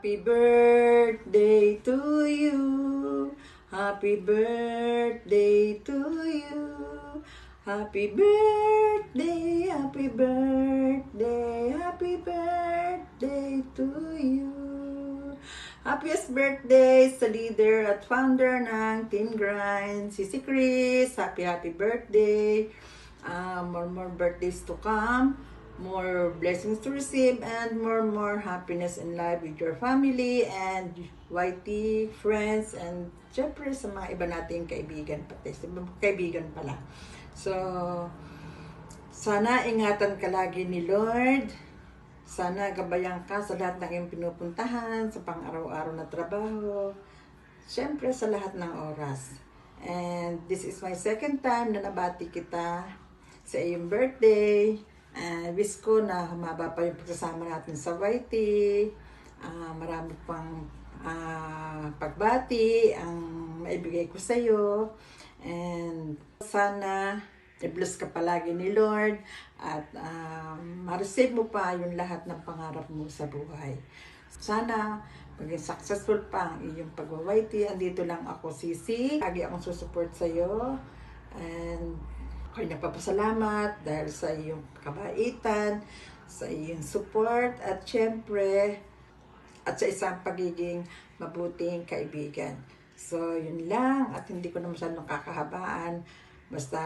Happy birthday to you. Happy birthday to you. Happy birthday, happy birthday, happy birthday to you. Happiest birthday sa leader at founder ng Team Grind, Sisi Chris. Happy birthday. More birthdays to come, more blessings to receive, and more happiness in life with your family and YT friends, and syempre sa mga iba nating kaibigan, pati sa ibang kaibigan pala. So, sana ingatan ka lagi ni Lord. Sana gabayan ka sa lahat ng iyong pinupuntahan, sa pang-araw-araw na trabaho, syempre sa lahat ng oras. And this is my second time na nabati kita sa iyong birthday. Wish ko na humaba pa yung pagsasama natin sa YT. Marami pang pagbati ang maibigay ko sa iyo. And sana i-bless ka palagi ni Lord at ma-receive mo pa yung lahat ng pangarap mo sa buhay. Sana maging successful pa ang iyong pag-YT. Andito lang ako, Sisi. Lagi akong susupport sa iyo. And ako'y nagpapasalamat dahil sa iyong kabaitan, sa iyong support, at syempre, at sa isang pagiging mabuting kaibigan. So, yun lang. At hindi ko na masyadong kakahabaan. Basta,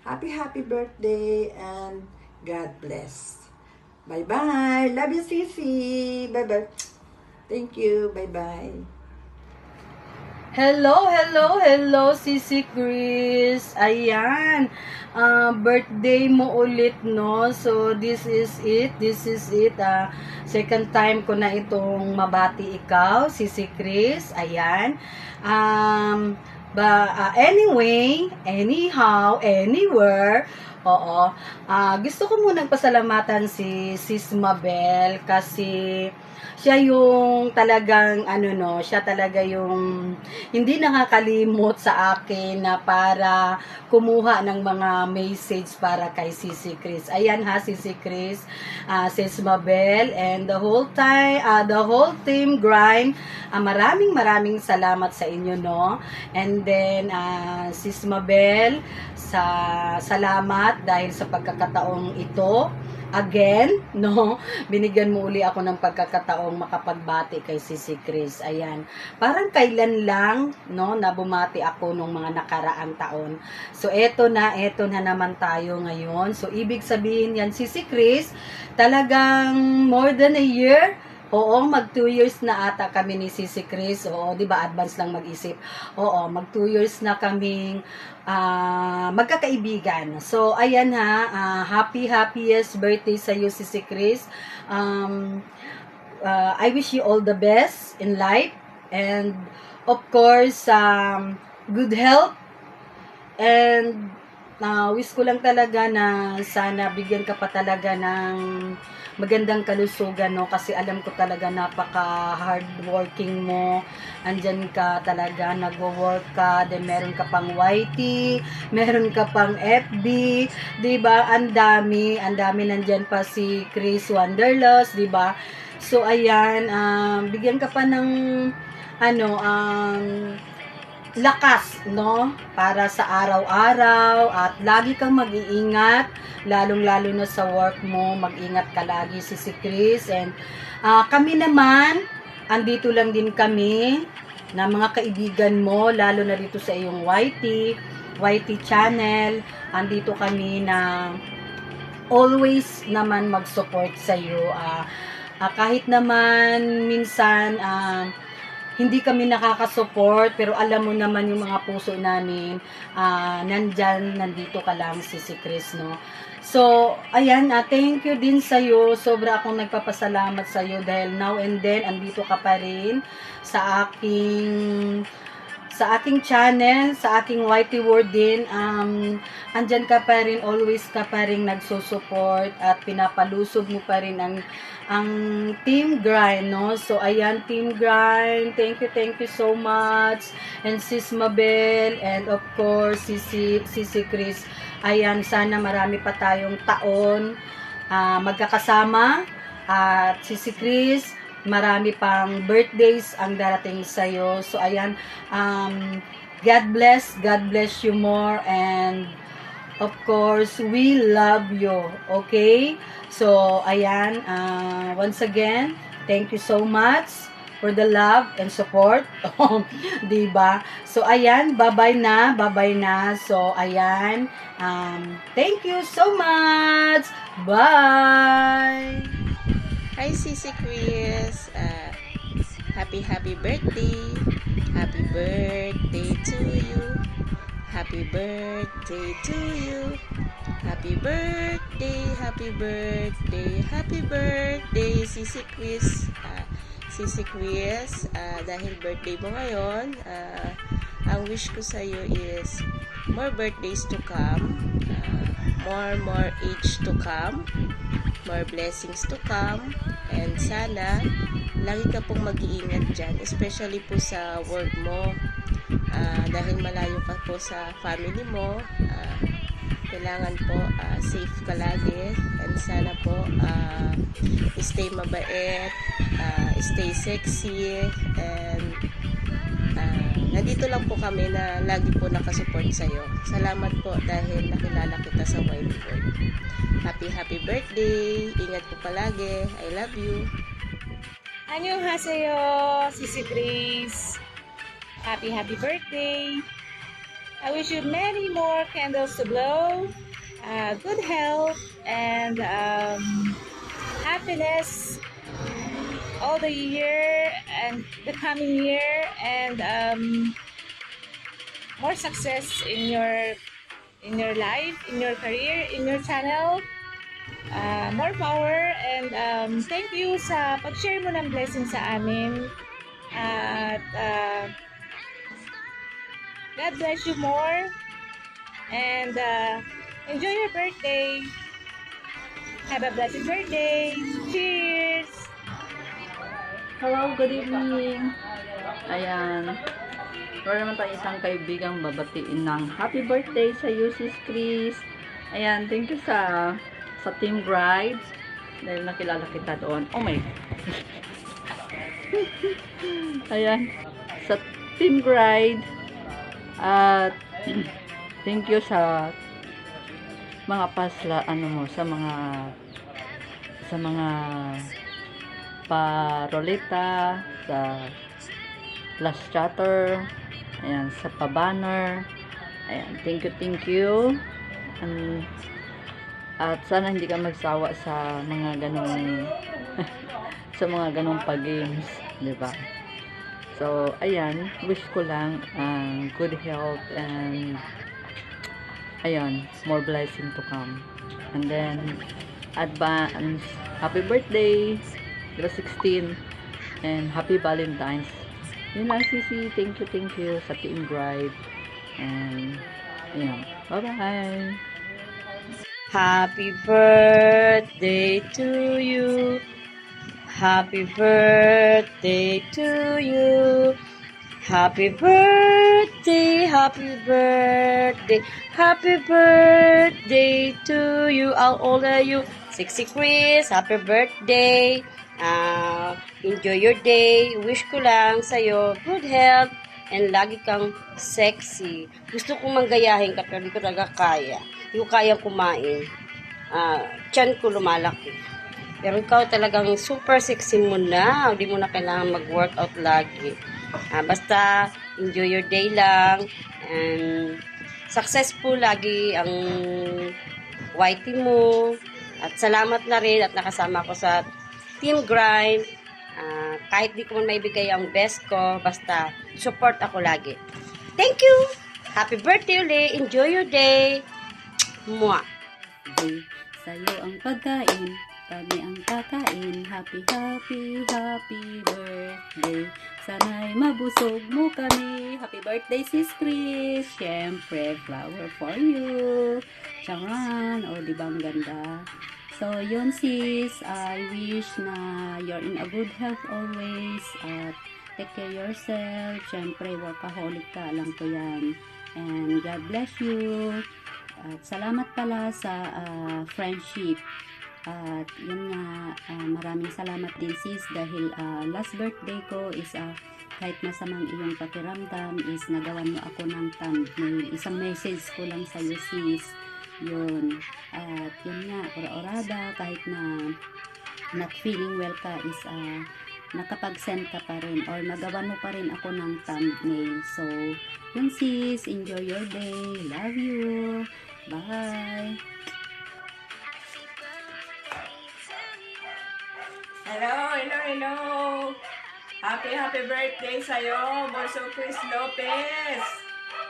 happy birthday and God bless. Bye-bye. Love you, Sisi. Bye-bye. Thank you. Bye-bye. Hello, Sisi Chris. Ayan. Birthday mo ulit, no? So, this is it. Second time ko na itong mabati ikaw, Sisi Chris. Ayan. Anyway, anyhow, anywhere, oo. Gusto ko munang pasalamatan si Sis Mabel kasi siya yung talagang siya talaga yung hindi nakakalimot sa akin na para kumuha ng mga message para kay Sisi Chris. Ayan ha, Sisi Chris, Sis Mabel, and the whole team Grind. Maraming salamat sa inyo, no? And then Sis Mabel, salamat dahil sa pagkakataong ito. Again, no? Binigyan mo uli ako ng pagkakataong makapagbati kay Sisi Chris. Ayan. Parang kailan lang, no, na bumati ako nung mga nakaraang taon. So, eto na naman tayo ngayon. So, ibig sabihin yan, Sisi Chris, talagang more than a year. Oo, mag 2 years na ata kami ni Sisi Chris. Oo, di ba, advance lang mag-isip. Oo, mag 2 years na kaming magkakaibigan. So, ayan ha, happiest birthday sa iyo, Sisi Chris. I wish you all the best in life. And, of course, good health. And, wish ko lang talaga na sana bigyan ka pa talaga ng magandang kalusugan, no? Kasi alam ko talaga napaka-hardworking mo. Andyan ka talaga, nagwo-work ka, then meron ka pang YT, meron ka pang FB, diba? Ang dami nandyan pa si Chris Wanderlust, diba? So, ayan, bigyan ka pa ng, lakas, no? Para sa araw-araw at lagi kang mag-iingat, lalong-lalo na sa work mo, mag-ingat ka lagi, Sisi Chris. And kami naman, andito lang din kami na mga kaibigan mo, lalo na dito sa iyong YT channel. Andito kami na always naman mag-support sa iyo. Kahit naman minsan hindi kami nakaka-support, pero alam mo naman yung mga puso namin, nandito ka lang, Sisi Chris, no? So, ayan, thank you din sa'yo. Sobra akong nagpapasalamat sa'yo dahil now and then, andito ka pa rin sa aking channel, sa aking YT World din. Andyan ka pa rin, always ka pa rin nagsusupport at pinapalusog mo pa rin ang Team Grind, no? So, ayan, Team Grind, thank you so much. And Sis Mabel, and of course, Sisi Chris. Ayan, sana marami pa tayong taon magkakasama. At Sisi Chris, marami pang birthdays ang darating sa'yo. So, ayan, God bless you more, and of course, we love you. Okay? So, ayan, once again, thank you so much for the love and support. Diba? So, ayan, bye-bye na. So, ayan, thank you so much. Bye! Hi, Sisi Chris. Happy birthday. Happy birthday to you. Happy birthday to you. Happy birthday, Sisi Chris. Sisi Chris, dahil birthday mo ngayon, ang wish ko sa iyo is more birthdays to come, more age to come, more blessings to come, and sana lagi ka pong mag-iingat dyan, especially po sa work mo, dahil malayo ka po sa family mo. Kailangan po safe ka lagi, and sana po stay mabait, stay sexy, and nandito lang po kami na lagi po nakasupport sa'yo. Salamat po dahil nakilala kita sa Wide World. Happy birthday! Ingat po palagi. I love you. Annyeonghaseyo, Sisi Chris. Happy birthday. I wish you many more candles to blow, good health, and happiness all the year and the coming year, and more success in your life, in your career, in your channel. More power, and thank you sa pag-share mo ng blessing sa amin. At God bless you more, and enjoy your birthday. Have a blessed birthday. Cheers! Hello, good evening. Ayan. Meron naman tayo isang kaibigang babatiin ng happy birthday sa iyo, Sis Chris. Ayan, thank you sa Team Bride. Dahil nakilala kita doon. Oh my. Ayan. Sa Team Bride. At thank you sa mga pasla, sa mga paroleta, sa last chatter, ayan, sa pa-banner. Ayan, thank you. At sana hindi ka magsawa sa mga ganong sa mga ganong pag-games, 'di ba? So, ayan, wish ko lang good health, and ayan, more blessing to come. And then advance happy birthday, 16, and happy Valentine's. Yun lang, Sisi. Thank you sa Team Bride. And ayan, bye-bye. Happy birthday to you. Happy birthday to you. Happy birthday, happy birthday, happy birthday to you. How old are you? 60 Chris, happy birthday. Enjoy your day. Wish ko lang sa'yo good health and lagi kang sexy. Gusto kong manggayahin ka pero di ko talaga kaya. Hindi ko kayang kumain. Tiyan ko lumalaki. Pero ikaw talagang super sexy mo na. Hindi mo na kailangan mag-workout lagi. Basta enjoy your day lang. And successful lagi ang whitey mo. At salamat na rin at nakasama ko sa Team Grind. Kahit di ko man maibigay ang best ko, basta support ako lagi. Thank you! Happy birthday ulit! Enjoy your day! Mwah! Sa'yo ang pagkain, kami ang kakain. Happy birthday. Sana'y mabusog mo kami. Happy birthday, Sis Chris. Siyempre, flower for you. Charan. O, diba ang ganda? So, yun sis. I wish na you're in a good health always. At take care yourself. Siyempre, workaholic ka. Alam ko yan. And God bless you. At salamat pala sa friendship. At yun nga, maraming salamat din sis dahil last birthday ko is kahit masamang iyong pakiramdam is nagawan mo ako ng thumbnail. Isang message ko lang sa iyo sis. Yun. At yun nga, ora-orada kahit na not feeling well ka is nakapag-send ka pa rin or nagawan mo pa rin ako ng thumbnail. So, yun sis, enjoy your day. Love you. Bye. Hello! Happy birthday sa'yo, Borso Chris Lopez!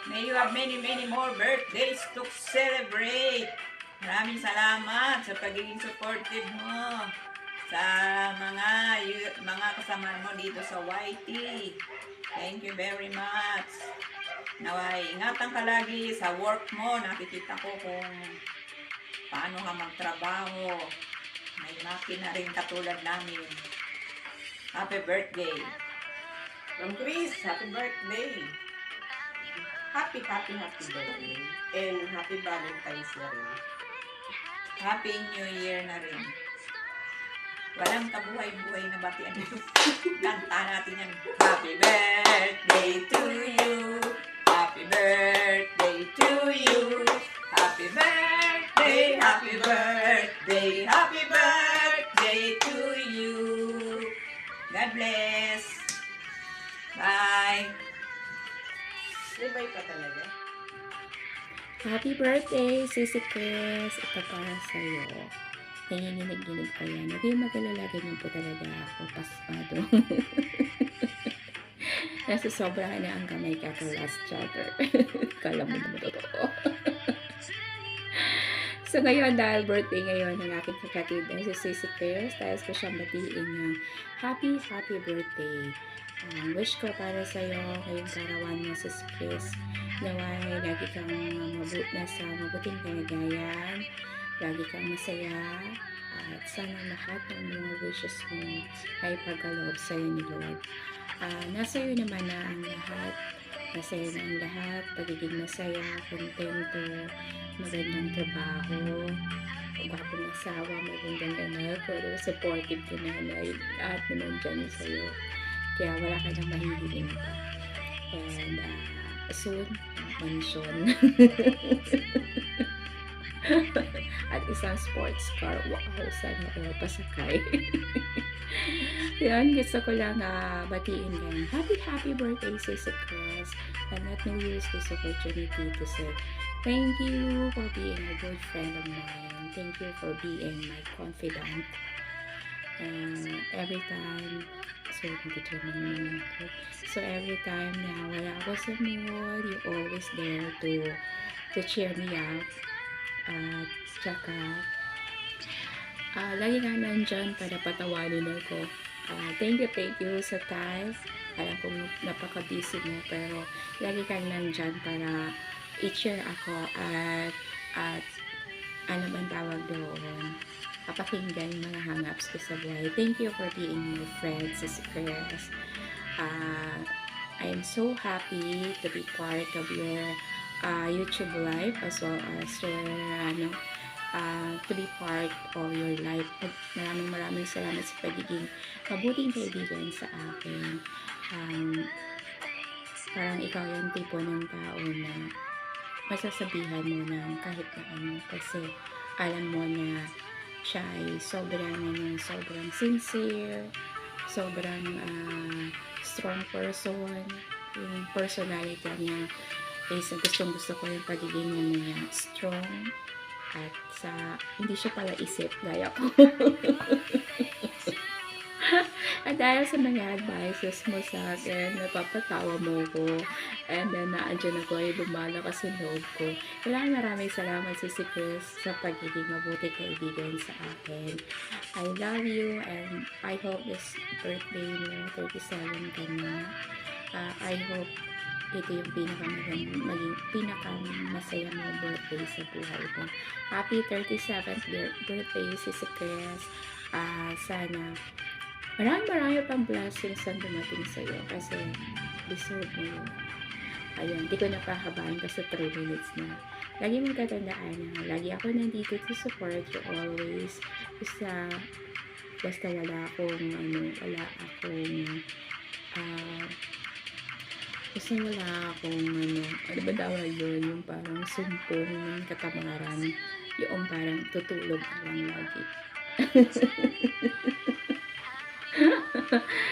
May you have many more birthdays to celebrate! Maraming salamat sa pagiging supportive mo sa mga kasama mo dito sa YT. Thank you very much. Naway, ingatan ka lagi sa work mo. Nakikita ko kung paano ka magtrabaho. May makina rin katulad namin. Happy birthday. Ma'am Chris, happy birthday. Happy birthday. And happy Valentine's na rin. Happy New Year na rin. Walang kabuhay-buhay na batian dito. Kanta natin yan. Happy birthday to you. Happy birthday to you. Happy birthday, happy birthday, happy birthday to you. God bless. Bye. May bye pa talaga. Happy birthday, Sisi Chris. Ito para sa'yo. Nanginginig-ginig pa yan. Huwag kayong mag-alala, ganyan po talaga ako. Pasmado. Nasusobrahan na ang kamay ka ka last chatter. Kala mo naman totoo. So ngayon, dahil birthday ngayon ng aking kapatid na si Sisi Chris, tayo ko siyang batiin ng happy birthday. Wish ko para sa'yo ngayong karawan mo, Sisi Chris. Naway, lagi kang nasa mabuting kalagayan, lagi kang masaya, at sana lahat ng mga wishes mo ay pagkaloob sa'yo ni Lord. Nasa iyo naman na ang lahat. Masaya na ang lahat. Pagiging masaya, kontento, magandang trabaho, bagong asawa, magandang anak, pero supportive ka nanay, lahat naman dyan sa'yo. Kaya wala ka nang mahihiling pa. And soon, mansion. At isang sports car. Wow, sana all pasakay. Yan, gusto ko lang batiin lang. Happy birthday, Sisi Chris. And let me use this opportunity to say thank you for being a good friend of mine. Thank you for being my confidant. And every time, so naman ako. So every time na wala ako sa mood, you're always there to cheer me up. At tsaka, lagi nga nandyan para patawanin ako. Thank you sa time. Alam kong napaka-busy mo, pero lagi kang nandyan para i-cheer ako at ano bang tawag doon, papakinggan yung mga hang-ups ko sa buhay. Thank you for being my friend, Sisi Chris. I am so happy to be part of your YouTube life as well as your to be part of your life. Maraming salamat sa pagiging mabuting kaibigan sa akin. Parang ikaw yung tipo ng tao na masasabihan mo ng kahit na ano, kasi alam mo na siya ay sobrang sincere, sobrang strong person. Yung personality niya is gusto ko yung pagiging niya strong, at hindi siya pala isip gaya ko. At dahil sa mga advices mo sa akin, napapatawa mo ko, and then naandyan ako ay lumalakas yung loob ko. Maraming salamat, Sisi Chris, sa pagiging mabuti kaibigan sa akin. I love you, and I hope this birthday mo, 37 ka na. I hope ito yung pinakamasaya mo birthday sa buhay mo. Happy 37th birthday, Sisi Chris. Sana marami pang blessings ang dumating sa'yo kasi deserve mo yun. Ayun, hindi ko napahabain kasi 3 minutes na. lagi mong tatandaan na lagi ako nandito to support you always. Basta wala akong ano ba tawag doon, yung parang sumpong ng katamaran, yung parang tutulog ka lang lagi.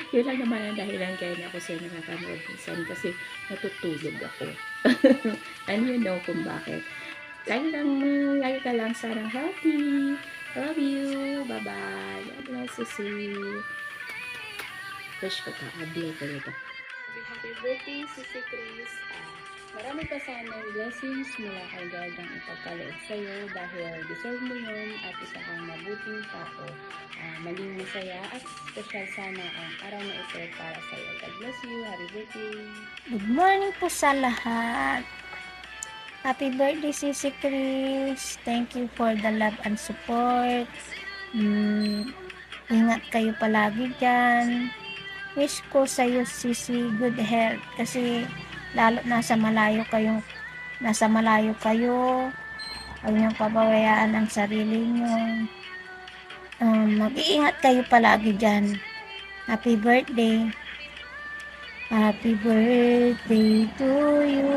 Yun lang naman ang dahilan kaya na ako siya nakakanood minsan, kasi natutulog ako. And you know kung bakit. Lagi ka lang sarang healthy. Love you. Bye-bye. God bless you, sis. Wish ko ka. Abil ko nito. Happy birthday, Sisi Chris. Marami pa sanang blessings mula kay God ang ipagkaloob sa'yo dahil deserve mo yun at isa kang mabuting tao. Maging masaya at special sana ang araw na ito para sa'yo. God bless you. Happy birthday. Good morning po sa lahat. Happy birthday, Sisi Chris. Thank you for the love and support. Ingat kayo palagi dyan. Wish ko sa'yo, Sisi, good health. Kasi lalo nasa malayo kayo. Huwag niyong pababayaan ang sarili niyo. Mag-iingat kayo palagi dyan. Happy birthday. Happy birthday to you.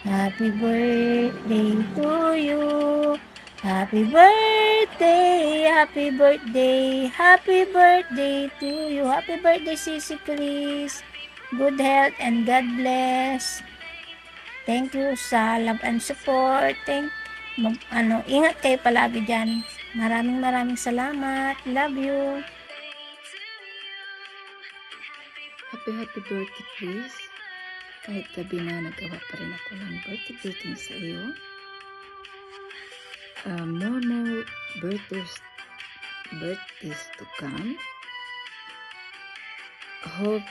Happy birthday to you. Happy birthday, happy birthday, happy birthday to you. Happy birthday, Sisi Chris. Good health and God bless. Thank you sa love and support. Ingat kayo palagi dyan. Maraming salamat. Love you. Happy birthday, Chris. Kahit gabi na nagawa pa rin ako ng birthday greeting sa iyo. More birthdays to come. Hope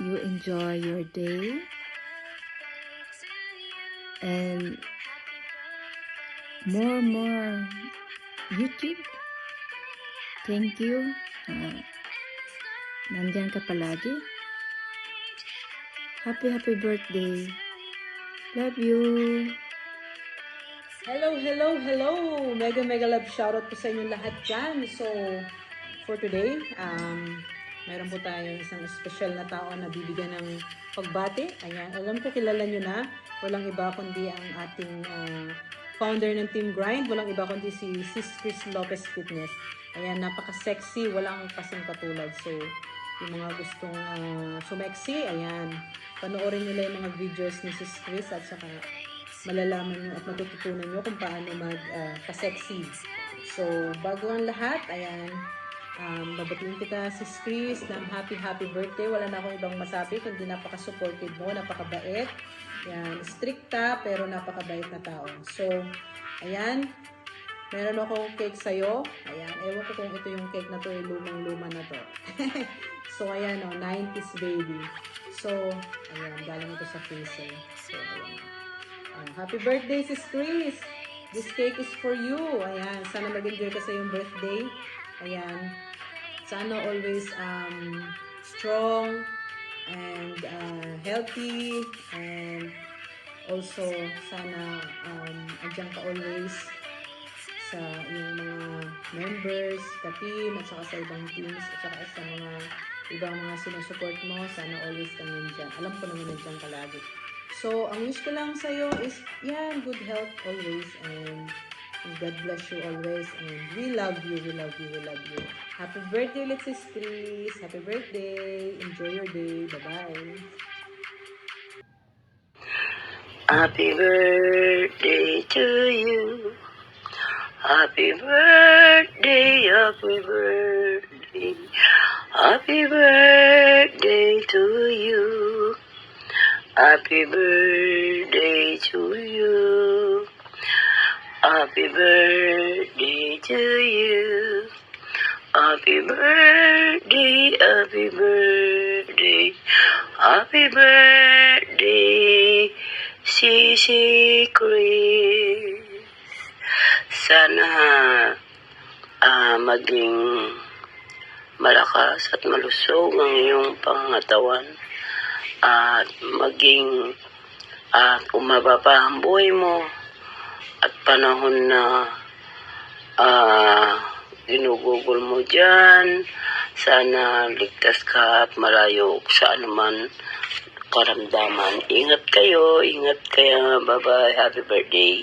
you enjoy your day and more YouTube. Thank you. Nandyan ka palagi. Happy birthday. Love you. Hello! Mega love shoutout po sa inyong lahat dyan. So, for today, meron po tayong isang special na tao na bibigyan ng pagbati. Ayan, alam ko kilala nyo na. Walang iba kundi ang ating founder ng Team Grind. Walang iba kundi si Sis Chris Lopez Fitness. Ayan, napaka-sexy. Walang kasing katulad. So, yung mga gustong sumeksi, ayan, panoorin nyo lang yung mga videos ni Sis Chris at saka malalaman nyo at matututunan nyo kung paano mag-sexy. So, bago ang lahat, ayan, babatiin kita, Sis Chris, ng happy birthday. Wala na akong ibang masabi, kundi napaka-supportive mo, napakabait. Ayan, stricta, pero napakabait na tao. So, ayan, meron akong cake sa'yo. Ayan, ewan ko kung ito yung cake na to, lumang-luma na to. So, ayan, 90s baby. So, ayan, galing ito sa freezer. So, ayan. Happy birthday, Sis Chris! This cake is for you. Ayan, sana mag-enjoy ka sa iyong birthday. Ayan, sana always strong and healthy, and also sana andyan ka always sa iyong mga members, ka-team, at saka sa ibang teams, at saka sa mga ibang mga sinusupport mo. Sana always ka nandyan. Alam ko naman nandyan ka lagi. So, ang wish ko lang sa'yo is, yan, good health always, and God bless you always, and we love you. Happy birthday, Sis Chris. Happy birthday. Enjoy your day. Bye-bye. Happy birthday to you. Happy birthday, happy birthday. Happy birthday to you. Happy birthday to you. Happy birthday to you. Happy birthday, happy birthday. Happy birthday, Sisi Chris. Sana maging malakas at malusog ang iyong pangangatawan at maging At umaba pa ang buhay mo at panahon na ginugugol mo dyan. Sana ligtas ka at malayo sa anuman karamdaman. Ingat kayo. Bye-bye. Happy birthday.